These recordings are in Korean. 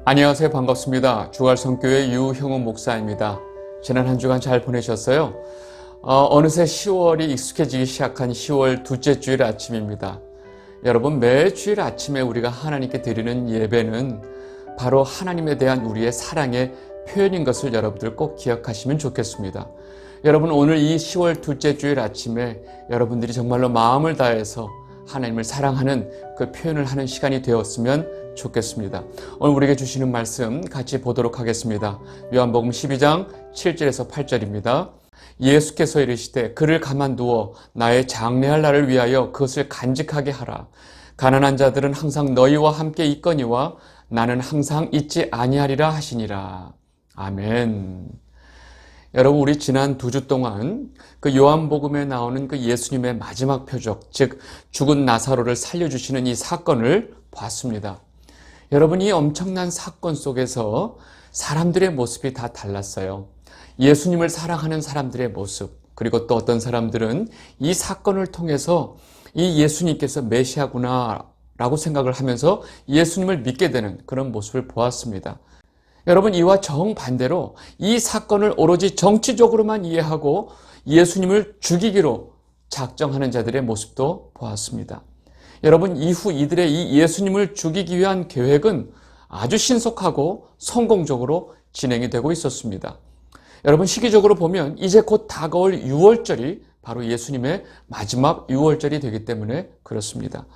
안녕하세요. 반갑습니다. 주갈성교회 유형우 목사입니다. 지난 한 주간 잘 보내셨어요? 어느새 10월이 익숙해지기 시작한 10월 둘째 주일 아침입니다. 여러분, 매 주일 아침에 우리가 하나님께 드리는 예배는 바로 하나님에 대한 우리의 사랑의 표현인 것을 여러분들 꼭 기억하시면 좋겠습니다. 여러분, 오늘 이 10월 둘째 주일 아침에 여러분들이 정말로 마음을 다해서 하나님을 사랑하는 그 표현을 하는 시간이 되었으면 좋겠습니다. 오늘 우리에게 주시는 말씀 같이 보도록 하겠습니다. 요한복음 12장 7절에서 8절입니다. 예수께서 이르시되 그를 가만두어 나의 장래할 날을 위하여 그것을 간직하게 하라. 가난한 자들은 항상 너희와 함께 있거니와 나는 항상 있지 아니하리라 하시니라. 아멘. 여러분, 우리 지난 2주 동안 그 요한복음에 나오는 그 예수님의 마지막 표적, 즉 죽은 나사로를 살려주시는 이 사건을 봤습니다. 여러분, 이 엄청난 사건 속에서 사람들의 모습이 다 달랐어요. 예수님을 사랑하는 사람들의 모습, 그리고 또 어떤 사람들은 이 사건을 통해서 이 예수님께서 메시아구나 라고 생각을 하면서 예수님을 믿게 되는 그런 모습을 보았습니다. 여러분, 이와 정반대로 이 사건을 오로지 정치적으로만 이해하고 예수님을 죽이기로 작정하는 자들의 모습도 보았습니다. 여러분, 이후 이들의 이 예수님을 죽이기 위한 계획은 아주 신속하고 성공적으로 진행이 되고 있었습니다. 여러분, 시기적으로 보면 이제 곧 다가올 유월절이 바로 예수님의 마지막 유월절이 되기 때문에 그렇습니다.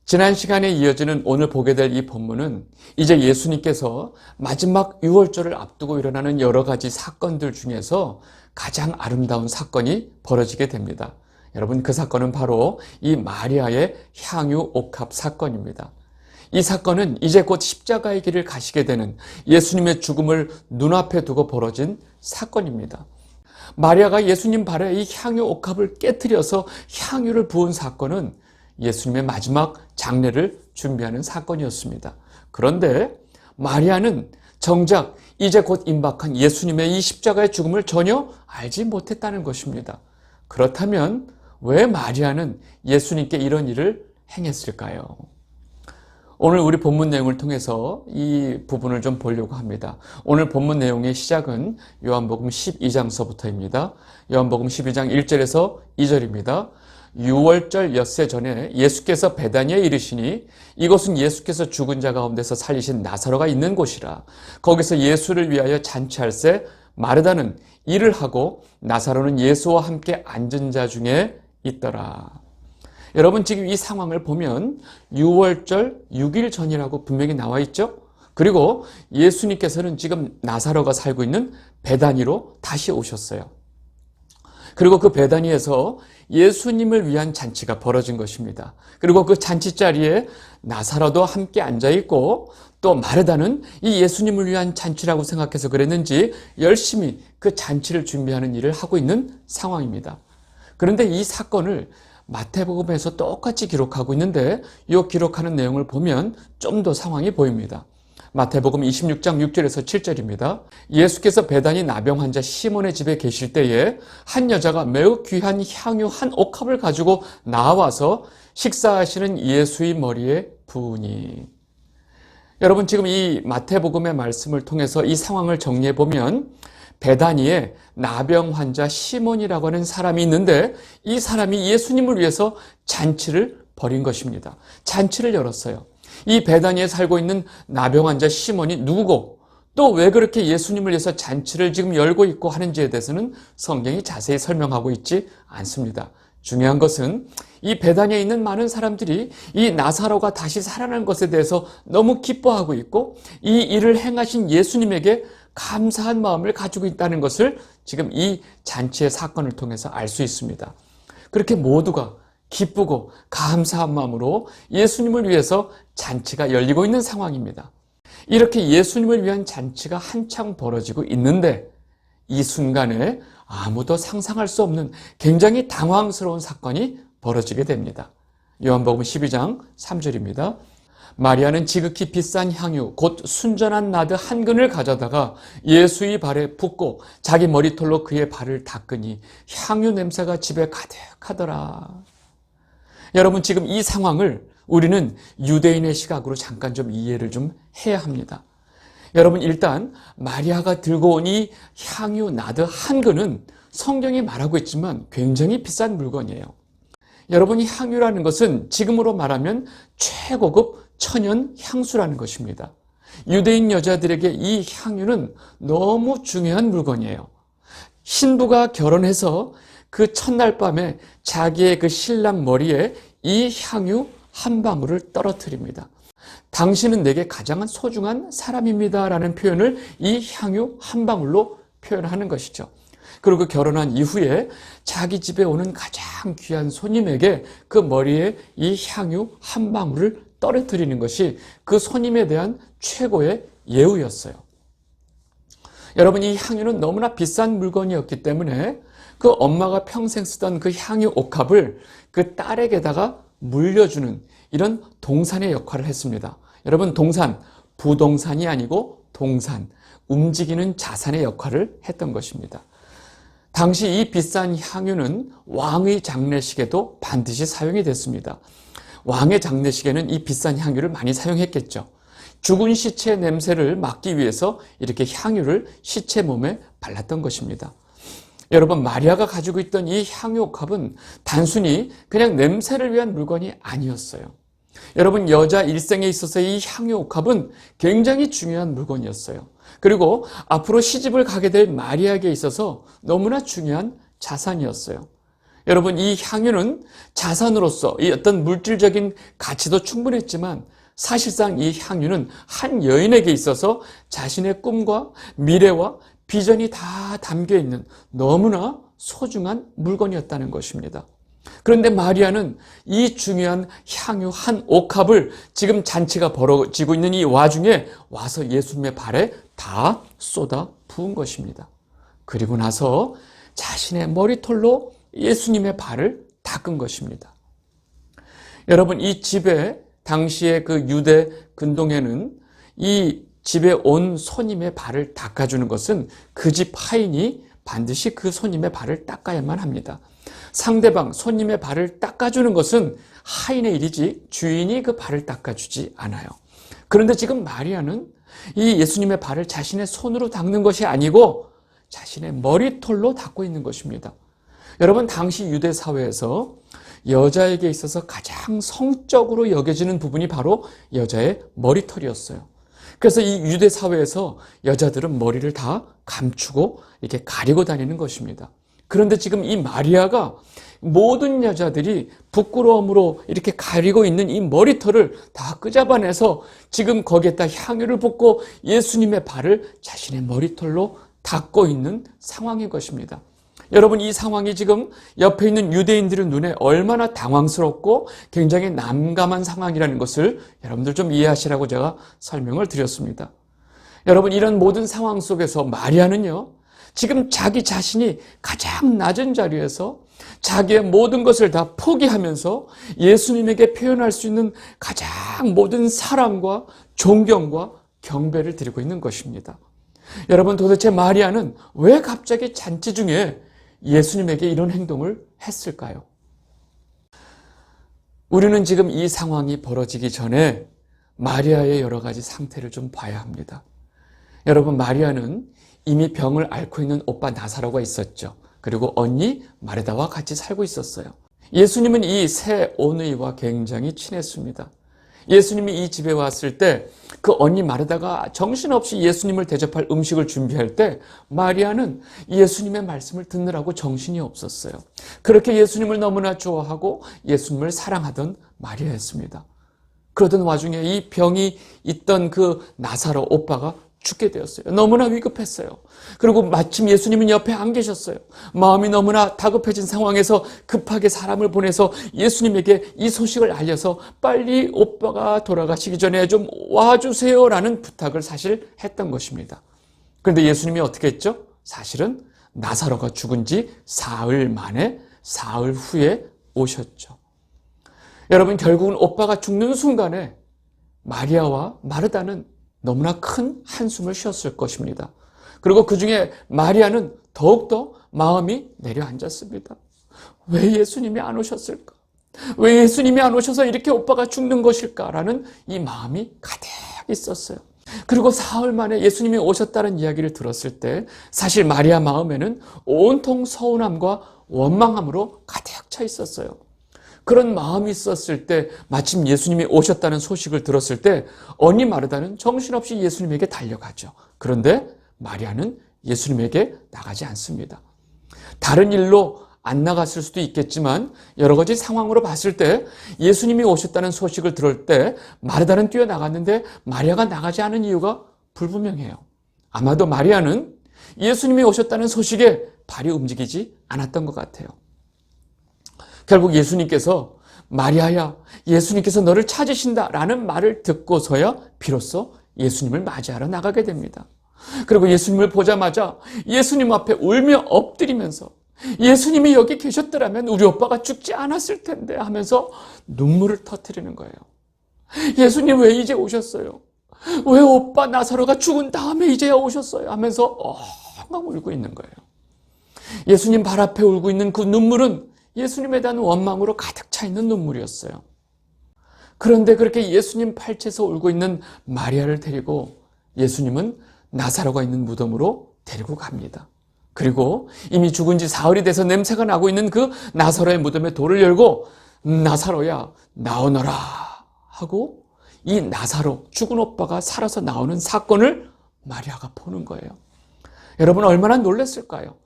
지난 시간에 이어지는 오늘 보게 될 이 본문은 이제 예수님께서 마지막 유월절을 앞두고 일어나는 여러 가지 사건들 중에서 가장 아름다운 사건이 벌어지게 됩니다. 여러분, 그 사건은 바로 이 마리아의 향유 옥합 사건입니다. 이 사건은 이제 곧 십자가의 길을 가시게 되는 예수님의 죽음을 눈앞에 두고 벌어진 사건입니다. 마리아가 예수님 발에 이 향유 옥합을 깨트려서 향유를 부은 사건은 예수님의 마지막 장례를 준비하는 사건이었습니다. 그런데 마리아는 정작 이제 곧 임박한 예수님의 이 십자가의 죽음을 전혀 알지 못했다는 것입니다. 그렇다면 왜 마리아는 예수님께 이런 일을 행했을까요? 오늘 우리 본문 내용을 통해서 이 부분을 좀 보려고 합니다. 오늘 본문 내용의 시작은 요한복음 12장서부터입니다. 요한복음 12장 1절에서 2절입니다. 유월절 엿새 전에 예수께서 베다니에 이르시니 이곳은 예수께서 죽은 자 가운데서 살리신 나사로가 있는 곳이라. 거기서 예수를 위하여 잔치할새 마르다는 일을 하고 나사로는 예수와 함께 앉은 자 중에 있더라. 여러분, 지금 이 상황을 보면 유월절 6일 전이라고 분명히 나와 있죠. 그리고 예수님께서는 지금 나사로가 살고 있는 베다니로 다시 오셨어요. 그리고 그 베다니에서 예수님을 위한 잔치가 벌어진 것입니다. 그리고 그 잔치 자리에 나사로도 함께 앉아 있고 또 마르다는 이 예수님을 위한 잔치라고 생각해서 그랬는지 열심히 그 잔치를 준비하는 일을 하고 있는 상황입니다. 그런데 이 사건을 마태복음에서 똑같이 기록하고 있는데 이 기록하는 내용을 보면 좀 더 상황이 보입니다. 마태복음 26장 6절에서 7절입니다. 예수께서 베다니 나병 환자 시몬의 집에 계실 때에 한 여자가 매우 귀한 향유 한 옥합을 가지고 나와서 식사하시는 예수의 머리에 부으니. 여러분, 지금 이 마태복음의 말씀을 통해서 이 상황을 정리해 보면 베다니에 나병 환자 시몬이라고 하는 사람이 있는데 이 사람이 예수님을 위해서 잔치를 벌인 것입니다. 잔치를 열었어요. 이 베다니에 살고 있는 나병 환자 시몬이 누구고 또 왜 그렇게 예수님을 위해서 잔치를 지금 열고 있고 하는지에 대해서는 성경이 자세히 설명하고 있지 않습니다. 중요한 것은 이 베다니에 있는 많은 사람들이 이 나사로가 다시 살아난 것에 대해서 너무 기뻐하고 있고 이 일을 행하신 예수님에게 감사한 마음을 가지고 있다는 것을 지금 이 잔치의 사건을 통해서 알 수 있습니다. 그렇게 모두가 기쁘고 감사한 마음으로 예수님을 위해서 잔치가 열리고 있는 상황입니다. 이렇게 예수님을 위한 잔치가 한창 벌어지고 있는데 이 순간에 아무도 상상할 수 없는 굉장히 당황스러운 사건이 벌어지게 됩니다. 요한복음 12장 3절입니다. 마리아는 지극히 비싼 향유 곧 순전한 나드 한 근을 가져다가 예수의 발에 붓고 자기 머리털로 그의 발을 닦으니 향유 냄새가 집에 가득하더라. 여러분, 지금 이 상황을 우리는 유대인의 시각으로 잠깐 좀 이해를 좀 해야 합니다. 여러분, 일단 마리아가 들고 온 이 향유 나드 한 근은 성경이 말하고 있지만 굉장히 비싼 물건이에요. 여러분, 이 향유라는 것은 지금으로 말하면 최고급 천연 향수라는 것입니다. 유대인 여자들에게 이 향유는 너무 중요한 물건이에요. 신부가 결혼해서 그 첫날 밤에 자기의 그 신랑 머리에 이 향유 한 방울을 떨어뜨립니다. 당신은 내게 가장 소중한 사람입니다 라는 표현을 이 향유 한 방울로 표현하는 것이죠. 그리고 결혼한 이후에 자기 집에 오는 가장 귀한 손님에게 그 머리에 이 향유 한 방울을 떨어뜨리는 것이 그 손님에 대한 최고의 예우였어요. 여러분, 이 향유는 너무나 비싼 물건이었기 때문에 그 엄마가 평생 쓰던 그 향유 옥합을 그 딸에게다가 물려주는 이런 동산의 역할을 했습니다. 여러분, 동산, 부동산이 아니고 동산, 움직이는 자산의 역할을 했던 것입니다. 당시 이 비싼 향유는 왕의 장례식에도 반드시 사용이 됐습니다. 왕의 장례식에는 이 비싼 향유를 많이 사용했겠죠. 죽은 시체의 냄새를 막기 위해서 이렇게 향유를 시체 몸에 발랐던 것입니다. 여러분, 마리아가 가지고 있던 이 향유 옥합은 단순히 그냥 냄새를 위한 물건이 아니었어요. 여러분, 여자 일생에 있어서 이 향유 옥합은 굉장히 중요한 물건이었어요. 그리고 앞으로 시집을 가게 될 마리아에게 있어서 너무나 중요한 자산이었어요. 여러분, 이 향유는 자산으로서 이 어떤 물질적인 가치도 충분했지만 사실상 이 향유는 한 여인에게 있어서 자신의 꿈과 미래와 비전이 다 담겨있는 너무나 소중한 물건이었다는 것입니다. 그런데 마리아는 이 중요한 향유 한 옥합을 지금 잔치가 벌어지고 있는 이 와중에 와서 예수님의 발에 다 쏟아 부은 것입니다. 그리고 나서 자신의 머리털로 예수님의 발을 닦은 것입니다. 여러분, 이 집에 당시의 그 유대 근동에는 이 집에 온 손님의 발을 닦아주는 것은 그 집 하인이 반드시 그 손님의 발을 닦아야만 합니다. 상대방 손님의 발을 닦아주는 것은 하인의 일이지 주인이 그 발을 닦아주지 않아요. 그런데 지금 마리아는 이 예수님의 발을 자신의 손으로 닦는 것이 아니고 자신의 머리털로 닦고 있는 것입니다. 여러분, 당시 유대 사회에서 여자에게 있어서 가장 성적으로 여겨지는 부분이 바로 여자의 머리털이었어요. 그래서 이 유대 사회에서 여자들은 머리를 다 감추고 이렇게 가리고 다니는 것입니다. 그런데 지금 이 마리아가 모든 여자들이 부끄러움으로 이렇게 가리고 있는 이 머리털을 다 끄잡아내서 지금 거기에다 향유를 붓고 예수님의 발을 자신의 머리털로 닦고 있는 상황인 것입니다. 여러분, 이 상황이 지금 옆에 있는 유대인들의 눈에 얼마나 당황스럽고 굉장히 난감한 상황이라는 것을 여러분들 좀 이해하시라고 제가 설명을 드렸습니다. 여러분, 이런 모든 상황 속에서 마리아는요, 지금 자기 자신이 가장 낮은 자리에서 자기의 모든 것을 다 포기하면서 예수님에게 표현할 수 있는 가장 모든 사랑과 존경과 경배를 드리고 있는 것입니다. 여러분, 도대체 마리아는 왜 갑자기 잔치 중에 예수님에게 이런 행동을 했을까요? 우리는 지금 이 상황이 벌어지기 전에 마리아의 여러 가지 상태를 좀 봐야 합니다. 여러분, 마리아는 이미 병을 앓고 있는 오빠 나사로가 있었죠. 그리고 언니 마르다와 같이 살고 있었어요. 예수님은 이 세 오누이와 굉장히 친했습니다. 예수님이 이 집에 왔을 때 그 언니 마르다가 정신없이 예수님을 대접할 음식을 준비할 때 마리아는 예수님의 말씀을 듣느라고 정신이 없었어요. 그렇게 예수님을 너무나 좋아하고 예수님을 사랑하던 마리아였습니다. 그러던 와중에 이 병이 있던 그 나사로 오빠가 죽게 되었어요. 너무나 위급했어요. 그리고 마침 예수님은 옆에 안 계셨어요. 마음이 너무나 다급해진 상황에서 급하게 사람을 보내서 예수님에게 이 소식을 알려서 빨리 오빠가 돌아가시기 전에 좀 와주세요라는 부탁을 사실 했던 것입니다. 그런데 예수님이 어떻게 했죠? 사실은 나사로가 죽은 지 사흘 만에 사흘 후에 오셨죠. 여러분, 결국은 오빠가 죽는 순간에 마리아와 마르다는 너무나 큰 한숨을 쉬었을 것입니다. 그리고 그 중에 마리아는 더욱더 마음이 내려앉았습니다. 왜 예수님이 안 오셨을까? 왜 예수님이 안 오셔서 이렇게 오빠가 죽는 것일까라는 이 마음이 가득 있었어요. 그리고 사흘 만에 예수님이 오셨다는 이야기를 들었을 때 사실 마리아 마음에는 온통 서운함과 원망함으로 가득 차 있었어요. 그런 마음이 있었을 때 마침 예수님이 오셨다는 소식을 들었을 때 언니 마르다는 정신없이 예수님에게 달려가죠. 그런데 마리아는 예수님에게 나가지 않습니다. 다른 일로 안 나갔을 수도 있겠지만 여러 가지 상황으로 봤을 때 예수님이 오셨다는 소식을 들을 때 마르다는 뛰어나갔는데 마리아가 나가지 않은 이유가 불분명해요. 아마도 마리아는 예수님이 오셨다는 소식에 발이 움직이지 않았던 것 같아요. 결국 예수님께서 마리아야, 예수님께서 너를 찾으신다 라는 말을 듣고서야 비로소 예수님을 맞이하러 나가게 됩니다. 그리고 예수님을 보자마자 예수님 앞에 울며 엎드리면서 예수님이 여기 계셨더라면 우리 오빠가 죽지 않았을 텐데 하면서 눈물을 터뜨리는 거예요. 예수님 왜 이제 오셨어요? 왜 오빠 나사로가 죽은 다음에 이제야 오셨어요? 하면서 엉엉 울고 있는 거예요. 예수님 발 앞에 울고 있는 그 눈물은 예수님에 대한 원망으로 가득 차 있는 눈물이었어요. 그런데 그렇게 예수님 팔체에서 울고 있는 마리아를 데리고 예수님은 나사로가 있는 무덤으로 데리고 갑니다. 그리고 이미 죽은 지 사흘이 돼서 냄새가 나고 있는 그 나사로의 무덤에 돌을 열고 나사로야 나오너라 하고 이 나사로 죽은 오빠가 살아서 나오는 사건을 마리아가 보는 거예요. 여러분 얼마나 놀랐을까요?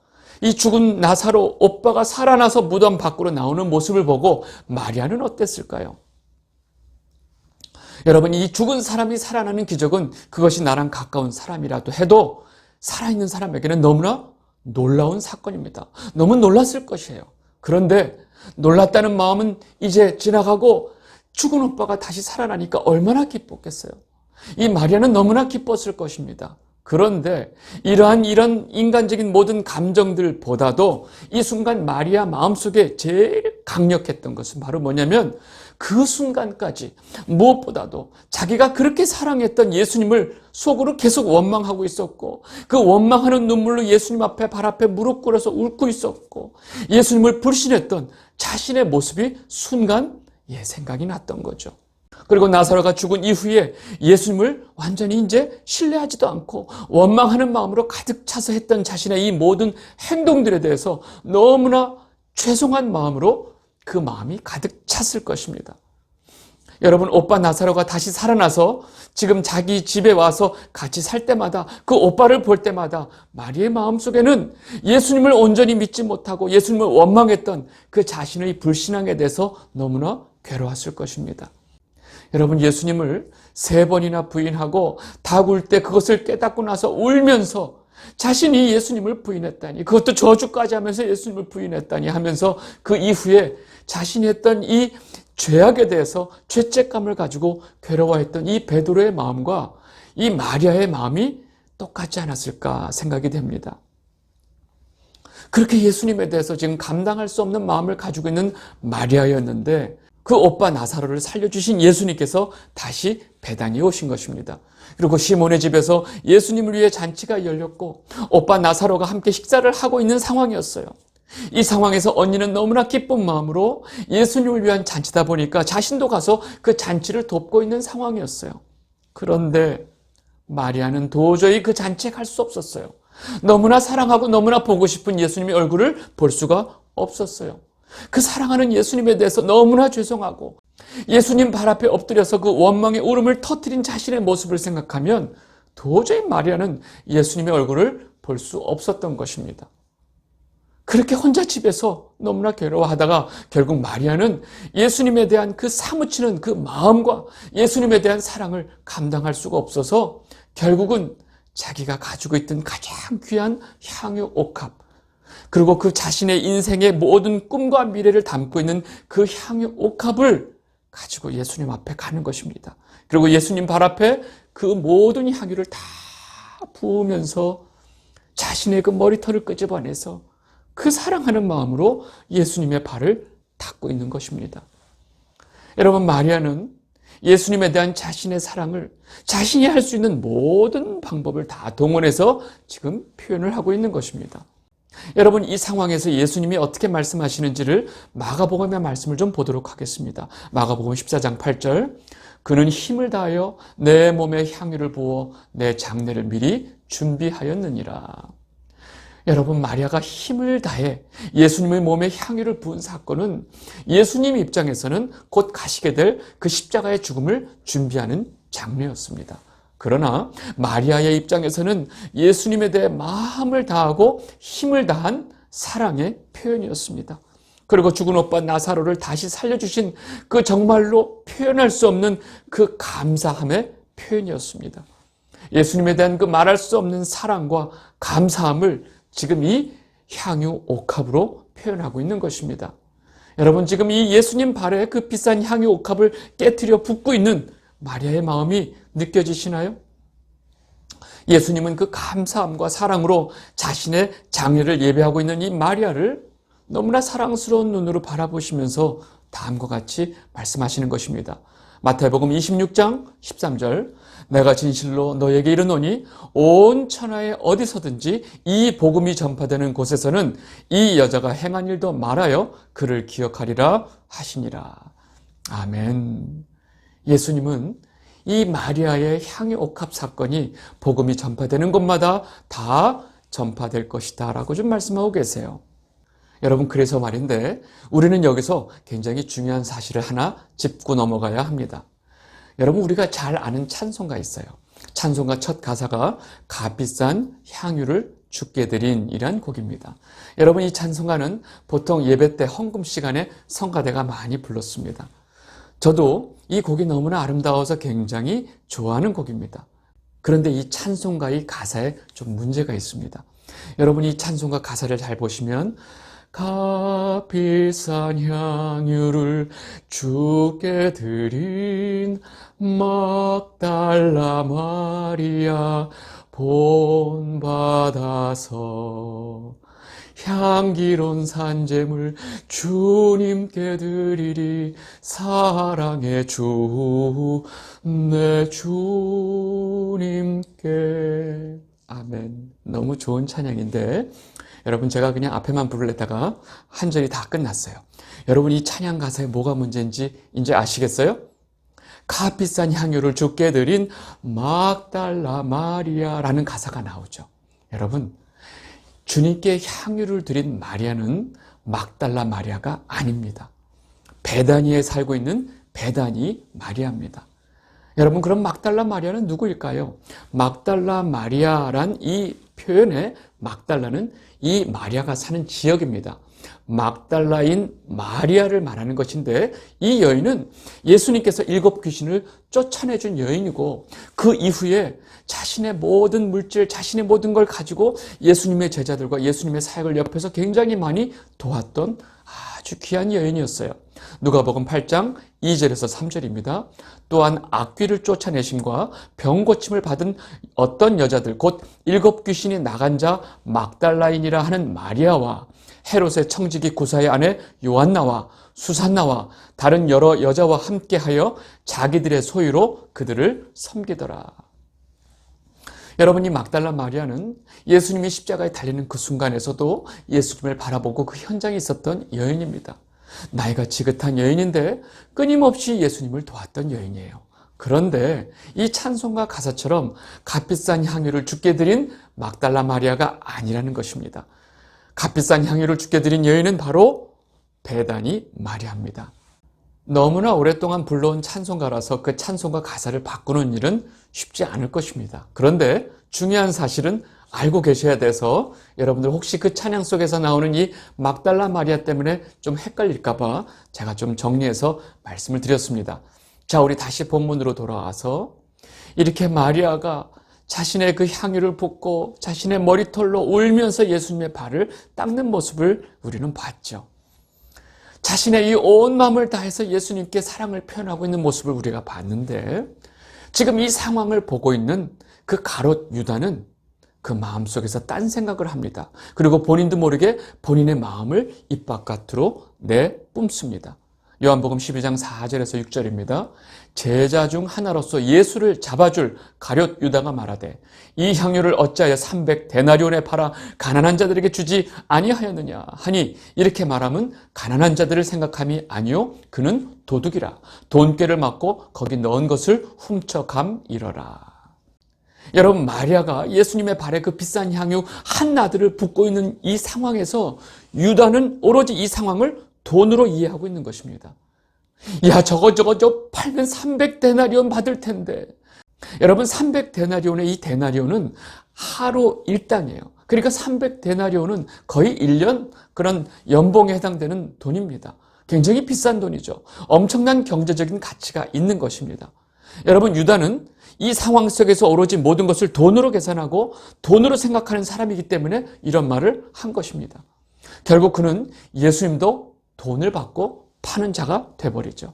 이 죽은 나사로 오빠가 살아나서 무덤 밖으로 나오는 모습을 보고 마리아는 어땠을까요? 여러분 이 죽은 사람이 살아나는 기적은 그것이 나랑 가까운 사람이라도 해도 살아있는 사람에게는 너무나 놀라운 사건입니다. 너무 놀랐을 것이에요. 그런데 놀랐다는 마음은 이제 지나가고 죽은 오빠가 다시 살아나니까 얼마나 기뻤겠어요. 이 마리아는 너무나 기뻤을 것입니다. 그런데 이런 인간적인 모든 감정들보다도 이 순간 마리아 마음속에 제일 강력했던 것은 바로 뭐냐면 그 순간까지 무엇보다도 자기가 그렇게 사랑했던 예수님을 속으로 계속 원망하고 있었고 그 원망하는 눈물로 예수님 앞에 발 앞에 무릎 꿇어서 울고 있었고 예수님을 불신했던 자신의 모습이 순간 생각이 났던 거죠. 그리고 나사로가 죽은 이후에 예수님을 완전히 이제 신뢰하지도 않고 원망하는 마음으로 가득 차서 했던 자신의 이 모든 행동들에 대해서 너무나 죄송한 마음으로 그 마음이 가득 찼을 것입니다. 여러분 오빠 나사로가 다시 살아나서 지금 자기 집에 와서 같이 살 때마다 그 오빠를 볼 때마다 마리아의 마음속에는 예수님을 온전히 믿지 못하고 예수님을 원망했던 그 자신의 불신앙에 대해서 너무나 괴로웠을 것입니다. 여러분 예수님을 3번이나 부인하고 닭 울 때 그것을 깨닫고 나서 울면서 자신이 예수님을 부인했다니 그것도 저주까지 하면서 예수님을 부인했다니 하면서 그 이후에 자신이 했던 이 죄악에 대해서 죄책감을 가지고 괴로워했던 이 베드로의 마음과 이 마리아의 마음이 똑같지 않았을까 생각이 됩니다. 그렇게 예수님에 대해서 지금 감당할 수 없는 마음을 가지고 있는 마리아였는데 그 오빠 나사로를 살려주신 예수님께서 다시 베다니에 오신 것입니다. 그리고 시몬의 집에서 예수님을 위해 잔치가 열렸고 오빠 나사로가 함께 식사를 하고 있는 상황이었어요. 이 상황에서 언니는 너무나 기쁜 마음으로 예수님을 위한 잔치다 보니까 자신도 가서 그 잔치를 돕고 있는 상황이었어요. 그런데 마리아는 도저히 그 잔치에 갈 수 없었어요. 너무나 사랑하고 너무나 보고 싶은 예수님의 얼굴을 볼 수가 없었어요. 그 사랑하는 예수님에 대해서 너무나 죄송하고 예수님 발 앞에 엎드려서 그 원망의 울음을 터뜨린 자신의 모습을 생각하면 도저히 마리아는 예수님의 얼굴을 볼 수 없었던 것입니다. 그렇게 혼자 집에서 너무나 괴로워하다가 결국 마리아는 예수님에 대한 그 사무치는 그 마음과 예수님에 대한 사랑을 감당할 수가 없어서 결국은 자기가 가지고 있던 가장 귀한 향유 옥합 그리고 그 자신의 인생의 모든 꿈과 미래를 담고 있는 그 향유 옥합을 가지고 예수님 앞에 가는 것입니다. 그리고 예수님 발 앞에 그 모든 향유를 다 부으면서 자신의 그 머리털을 끄집어내서 그 사랑하는 마음으로 예수님의 발을 닦고 있는 것입니다. 여러분 마리아는 예수님에 대한 자신의 사랑을 자신이 할 수 있는 모든 방법을 다 동원해서 지금 표현을 하고 있는 것입니다. 여러분 이 상황에서 예수님이 어떻게 말씀하시는지를 마가복음의 말씀을 좀 보도록 하겠습니다. 마가복음 14장 8절 그는 힘을 다하여 내 몸에 향유를 부어 내 장례를 미리 준비하였느니라. 여러분, 마리아가 힘을 다해 예수님의 몸에 향유를 부은 사건은 예수님 입장에서는 곧 가시게 될 그 십자가의 죽음을 준비하는 장면이었습니다. 그러나 마리아의 입장에서는 예수님에 대해 마음을 다하고 힘을 다한 사랑의 표현이었습니다. 그리고 죽은 오빠 나사로를 다시 살려주신 그 정말로 표현할 수 없는 그 감사함의 표현이었습니다. 예수님에 대한 그 말할 수 없는 사랑과 감사함을 지금 이 향유 옥합으로 표현하고 있는 것입니다. 여러분, 지금 이 예수님 발에 그 비싼 향유 옥합을 깨트려 붓고 있는 마리아의 마음이 느껴지시나요? 예수님은 그 감사함과 사랑으로 자신의 장례를 예배하고 있는 이 마리아를 너무나 사랑스러운 눈으로 바라보시면서 다음과 같이 말씀하시는 것입니다. 마태복음 26장 13절, 내가 진실로 너에게 이르노니 온 천하에 어디서든지 이 복음이 전파되는 곳에서는 이 여자가 행한 일도 말하여 그를 기억하리라 하시니라. 아멘. 예수님은 이 마리아의 향유 옥합 사건이 복음이 전파되는 곳마다 다 전파될 것이다 라고 좀 말씀하고 계세요. 여러분, 그래서 말인데 우리는 여기서 굉장히 중요한 사실을 하나 짚고 넘어가야 합니다. 여러분, 우리가 잘 아는 찬송가 있어요. 찬송가 첫 가사가 값비싼 향유를 주께 드린 이란 곡입니다. 여러분, 이 찬송가는 보통 예배 때 헌금 시간에 성가대가 많이 불렀습니다. 저도 이 곡이 너무나 아름다워서 굉장히 좋아하는 곡입니다. 그런데 이 찬송가의 가사에 좀 문제가 있습니다. 여러분, 이 찬송가 가사를 잘 보시면 값비싼 향유를 주께 드린 막달라 마리아 본받아서 향기로운 산재물 주님께 드리리 사랑의 주 내 주님께. 아멘. 너무 좋은 찬양인데 여러분, 제가 그냥 앞에만 부르려다가 한 절이 다 끝났어요. 여러분, 이 찬양 가사에 뭐가 문제인지 이제 아시겠어요? 값비싼 향유를 주께 드린 막달라 마리아라는 가사가 나오죠. 여러분, 주님께 향유를 드린 마리아는 막달라 마리아가 아닙니다. 베다니에 살고 있는 베다니 마리아입니다. 여러분, 그럼 막달라 마리아는 누구일까요? 막달라 마리아란 이 표현의 막달라는 이 마리아가 사는 지역입니다. 막달라인 마리아를 말하는 것인데 이 여인은 예수님께서 7 귀신을 쫓아내준 여인이고 그 이후에 자신의 모든 물질, 자신의 모든 걸 가지고 예수님의 제자들과 예수님의 사역을 옆에서 굉장히 많이 도왔던 아주 귀한 여인이었어요. 누가복음 8장 2절에서 3절입니다. 또한 악귀를 쫓아내심과 병 고침을 받은 어떤 여자들 곧 7 귀신이 나간 자 막달라인이라 하는 마리아와 헤롯의 청지기 구사의 아내 요한나와 수산나와 다른 여러 여자와 함께하여 자기들의 소유로 그들을 섬기더라. 여러분, 이 막달라 마리아는 예수님이 십자가에 달리는 그 순간에서도 예수님을 바라보고 그 현장에 있었던 여인입니다. 나이가 지긋한 여인인데 끊임없이 예수님을 도왔던 여인이에요. 그런데 이 찬송가 가사처럼 값비싼 향유를 주께 드린 막달라 마리아가 아니라는 것입니다. 값비싼 향유를 주께 드린 여인은 바로 베다니 마리아입니다. 너무나 오랫동안 불러온 찬송가라서 그 찬송가 가사를 바꾸는 일은 쉽지 않을 것입니다. 그런데 중요한 사실은 알고 계셔야 돼서 여러분들 혹시 그 찬양 속에서 나오는 이 막달라 마리아 때문에 좀 헷갈릴까봐 제가 좀 정리해서 말씀을 드렸습니다. 자, 우리 다시 본문으로 돌아와서 이렇게 마리아가 자신의 그 향유를 붓고 자신의 머리털로 울면서 예수님의 발을 닦는 모습을 우리는 봤죠. 자신의 이 온 마음을 다해서 예수님께 사랑을 표현하고 있는 모습을 우리가 봤는데 지금 이 상황을 보고 있는 그 가롯 유다는 그 마음속에서 딴 생각을 합니다. 그리고 본인도 모르게 본인의 마음을 입 바깥으로 내뿜습니다. 요한복음 12장 4절에서 6절입니다. 제자 중 하나로서 예수를 잡아줄 가룟 유다가 말하되 이 향유를 어찌하여 300데나리온에 팔아 가난한 자들에게 주지 아니하였느냐 하니 이렇게 말하면 가난한 자들을 생각함이 아니요 그는 도둑이라 돈꾀를 맞고 거기 넣은 것을 훔쳐감이러라. 여러분, 마리아가 예수님의 발에 그 비싼 향유 한 나들을 붓고 있는 이 상황에서 유다는 오로지 이 상황을 돈으로 이해하고 있는 것입니다. 야, 저거 팔면 300데나리온 받을 텐데. 여러분, 300데나리온의 이 데나리온은 하루 일당이에요. 그러니까 300데나리온은 거의 1년 그런 연봉에 해당되는 돈입니다. 굉장히 비싼 돈이죠. 엄청난 경제적인 가치가 있는 것입니다. 여러분, 유다는 이 상황 속에서 오로지 모든 것을 돈으로 계산하고 돈으로 생각하는 사람이기 때문에 이런 말을 한 것입니다. 결국 그는 예수님도 돈을 받고 파는 자가 돼버리죠.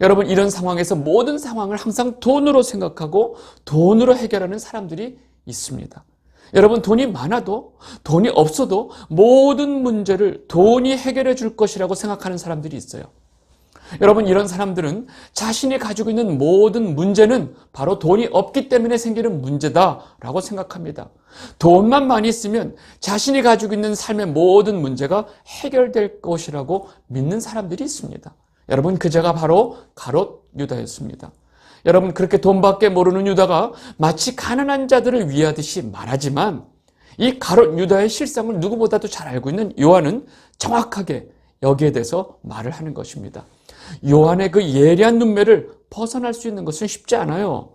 여러분, 이런 상황에서 모든 상황을 항상 돈으로 생각하고 돈으로 해결하는 사람들이 있습니다. 여러분, 돈이 많아도 돈이 없어도 모든 문제를 돈이 해결해 줄 것이라고 생각하는 사람들이 있어요. 여러분, 이런 사람들은 자신이 가지고 있는 모든 문제는 바로 돈이 없기 때문에 생기는 문제다라고 생각합니다. 돈만 많이 있으면 자신이 가지고 있는 삶의 모든 문제가 해결될 것이라고 믿는 사람들이 있습니다. 여러분, 그자가 바로 가롯 유다였습니다. 여러분, 그렇게 돈밖에 모르는 유다가 마치 가난한 자들을 위하듯이 말하지만 이 가롯 유다의 실상을 누구보다도 잘 알고 있는 요한은 정확하게 여기에 대해서 말을 하는 것입니다. 요한의 그 예리한 눈매를 벗어날 수 있는 것은 쉽지 않아요.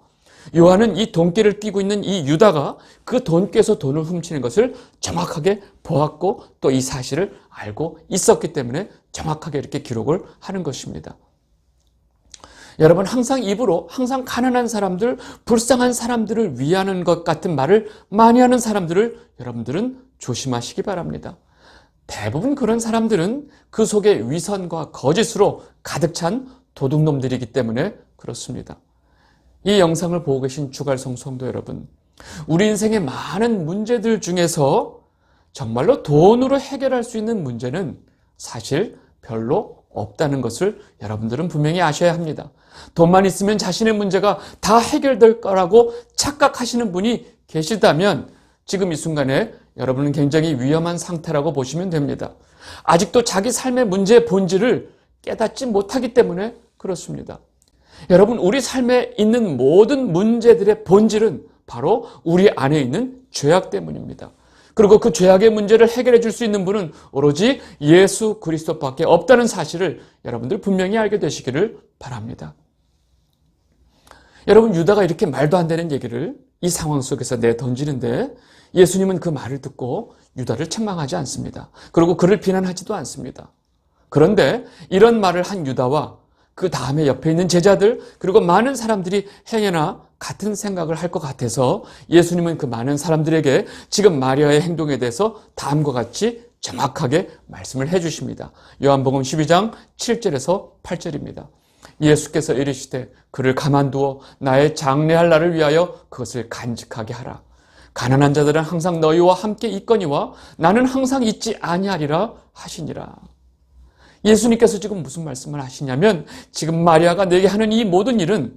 요한은 이 돈꾀를 띠고 있는 이 유다가 그 돈꾀에서 돈을 훔치는 것을 정확하게 보았고 또 이 사실을 알고 있었기 때문에 정확하게 이렇게 기록을 하는 것입니다. 여러분, 항상 입으로 항상 가난한 사람들, 불쌍한 사람들을 위하는 것 같은 말을 많이 하는 사람들을 여러분들은 조심하시기 바랍니다. 대부분 그런 사람들은 그 속에 위선과 거짓으로 가득 찬 도둑놈들이기 때문에 그렇습니다. 이 영상을 보고 계신 주갈성 성도 여러분, 우리 인생의 많은 문제들 중에서 정말로 돈으로 해결할 수 있는 문제는 사실 별로 없다는 것을 여러분들은 분명히 아셔야 합니다. 돈만 있으면 자신의 문제가 다 해결될 거라고 착각하시는 분이 계시다면 지금 이 순간에 여러분은 굉장히 위험한 상태라고 보시면 됩니다. 아직도 자기 삶의 문제의 본질을 깨닫지 못하기 때문에 그렇습니다. 여러분, 우리 삶에 있는 모든 문제들의 본질은 바로 우리 안에 있는 죄악 때문입니다. 그리고 그 죄악의 문제를 해결해 줄 수 있는 분은 오로지 예수 그리스도밖에 없다는 사실을 여러분들 분명히 알게 되시기를 바랍니다. 여러분, 유다가 이렇게 말도 안 되는 얘기를 이 상황 속에서 내던지는데 예수님은 그 말을 듣고 유다를 책망하지 않습니다. 그리고 그를 비난하지도 않습니다. 그런데 이런 말을 한 유다와 그 다음에 옆에 있는 제자들 그리고 많은 사람들이 행여나 같은 생각을 할 것 같아서 예수님은 그 많은 사람들에게 지금 마리아의 행동에 대해서 다음과 같이 정확하게 말씀을 해주십니다. 요한복음 12장 7절에서 8절입니다. 예수께서 이르시되 그를 가만두어 나의 장래할 날을 위하여 그것을 간직하게 하라. 가난한 자들은 항상 너희와 함께 있거니와 나는 항상 있지 아니하리라 하시니라. 예수님께서 지금 무슨 말씀을 하시냐면 지금 마리아가 내게 하는 이 모든 일은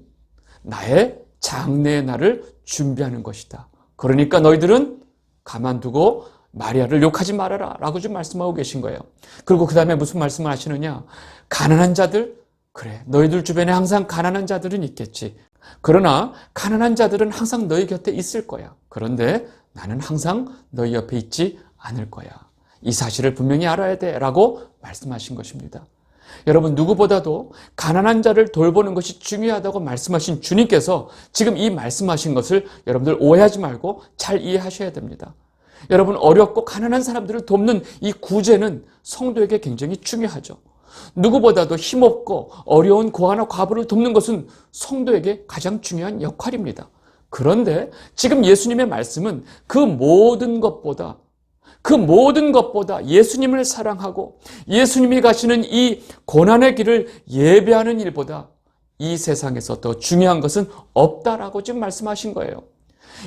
나의 장래의 날을 준비하는 것이다. 그러니까 너희들은 가만두고 마리아를 욕하지 말아라 라고 좀 말씀하고 계신 거예요. 그리고 그 다음에 무슨 말씀을 하시느냐. 가난한 자들, 그래, 너희들 주변에 항상 가난한 자들은 있겠지. 그러나 가난한 자들은 항상 너희 곁에 있을 거야. 그런데 나는 항상 너희 옆에 있지 않을 거야. 이 사실을 분명히 알아야 돼 라고 말씀하신 것입니다. 여러분, 누구보다도 가난한 자를 돌보는 것이 중요하다고 말씀하신 주님께서 지금 이 말씀하신 것을 여러분들 오해하지 말고 잘 이해하셔야 됩니다. 여러분, 어렵고 가난한 사람들을 돕는 이 구제는 성도에게 굉장히 중요하죠. 누구보다도 힘없고 어려운 고아나 과부를 돕는 것은 성도에게 가장 중요한 역할입니다. 그런데 지금 예수님의 말씀은 그 모든 것보다 예수님을 사랑하고 예수님이 가시는 이 고난의 길을 예배하는 일보다 이 세상에서 더 중요한 것은 없다라고 지금 말씀하신 거예요.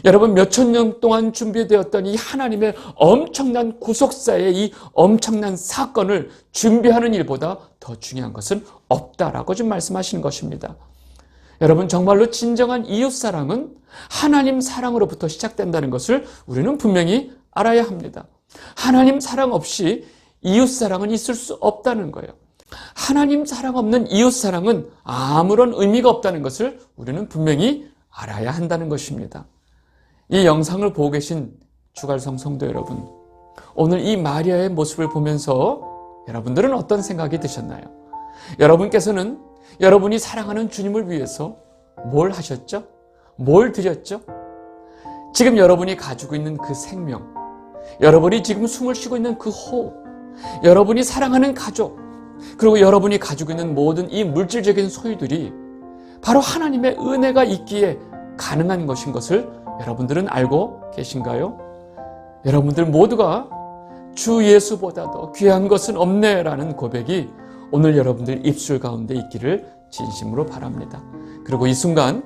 여러분, 몇천 년 동안 준비되었던 이 하나님의 엄청난 구속사의 이 엄청난 사건을 준비하는 일보다 더 중요한 것은 없다라고 좀 말씀하시는 것입니다. 여러분, 정말로 진정한 이웃사랑은 하나님 사랑으로부터 시작된다는 것을 우리는 분명히 알아야 합니다. 하나님 사랑 없이 이웃사랑은 있을 수 없다는 거예요. 하나님 사랑 없는 이웃사랑은 아무런 의미가 없다는 것을 우리는 분명히 알아야 한다는 것입니다. 이 영상을 보고 계신 주갈성 성도 여러분, 오늘 이 마리아의 모습을 보면서 여러분들은 어떤 생각이 드셨나요? 여러분께서는 여러분이 사랑하는 주님을 위해서 뭘 하셨죠? 뭘 드렸죠? 지금 여러분이 가지고 있는 그 생명, 여러분이 지금 숨을 쉬고 있는 그 호흡, 여러분이 사랑하는 가족, 그리고 여러분이 가지고 있는 모든 이 물질적인 소유들이 바로 하나님의 은혜가 있기에 가능한 것인 것을 여러분들은 알고 계신가요? 여러분들 모두가 주 예수보다 더 귀한 것은 없네라는 고백이 오늘 여러분들 입술 가운데 있기를 진심으로 바랍니다. 그리고 이 순간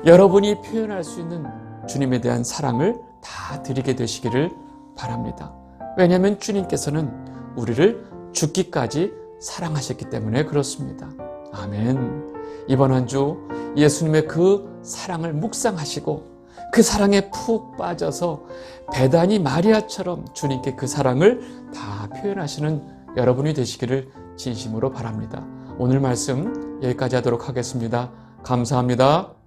여러분이 표현할 수 있는 주님에 대한 사랑을 다 드리게 되시기를 바랍니다. 왜냐하면 주님께서는 우리를 죽기까지 사랑하셨기 때문에 그렇습니다. 아멘. 이번 한 주 예수님의 그 사랑을 묵상하시고 그 사랑에 푹 빠져서 베다니 마리아처럼 주님께 그 사랑을 다 표현하시는 여러분이 되시기를 진심으로 바랍니다. 오늘 말씀 여기까지 하도록 하겠습니다. 감사합니다.